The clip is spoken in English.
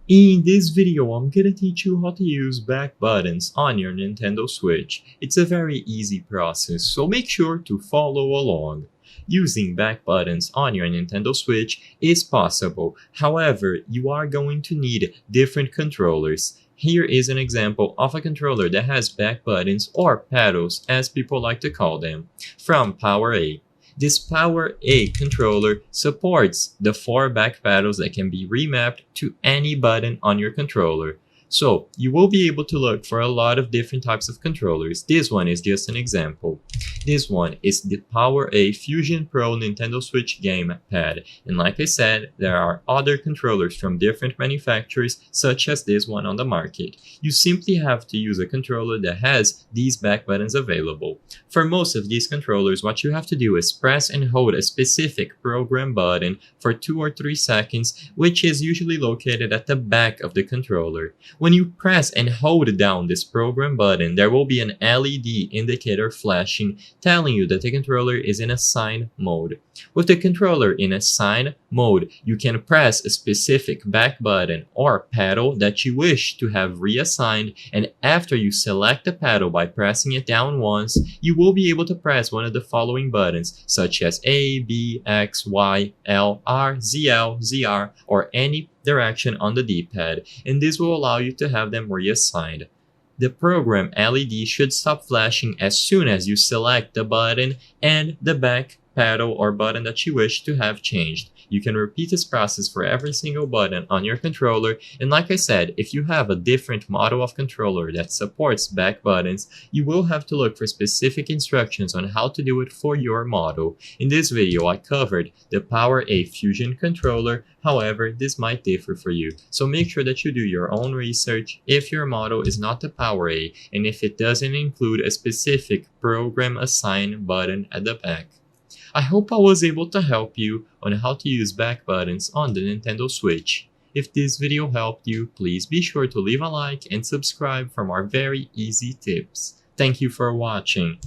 In this video, I'm gonna teach you how to use back buttons on your Nintendo Switch. It's a very easy process, so make sure to follow along. Using back buttons on your Nintendo Switch is possible, however, you are going to need different controllers. Here is an example of a controller that has back buttons, or paddles as people like to call them, from PowerA. This Power A controller supports the 4 back paddles that can be remapped to any button on your controller. So you will be able to look for a lot of different types of controllers. This one is just an example. This one is the Power A Fusion Pro Nintendo Switch Game Pad. And like I said, there are other controllers from different manufacturers such as this one on the market. You simply have to use a controller that has these back buttons available. For most of these controllers, what you have to do is press and hold a specific program button for 2 or 3 seconds, which is usually located at the back of the controller. When you press and hold down this program button, there will be an LED indicator flashing telling you that the controller is in assign mode. With the controller in assign mode, you can press a specific back button or paddle that you wish to have reassigned, and after you select the paddle by pressing it down once, you will be able to press one of the following buttons such as A, B, X, Y, L, R, ZL, ZR, or any direction on the D-pad, and this will allow you to have them reassigned. The program LED should stop flashing as soon as you select the button and the back paddle or button that you wish to have changed. You can repeat this process for every single button on your controller, and like I said, if you have a different model of controller that supports back buttons, you will have to look for specific instructions on how to do it for your model. In this video, I covered the Power A Fusion controller, however, this might differ for you, so make sure that you do your own research if your model is not the Power A and if it doesn't include a specific program assign button at the back. I hope I was able to help you on how to use back buttons on the Nintendo Switch. If this video helped you, please be sure to leave a like and subscribe for more very easy tips. Thank you for watching.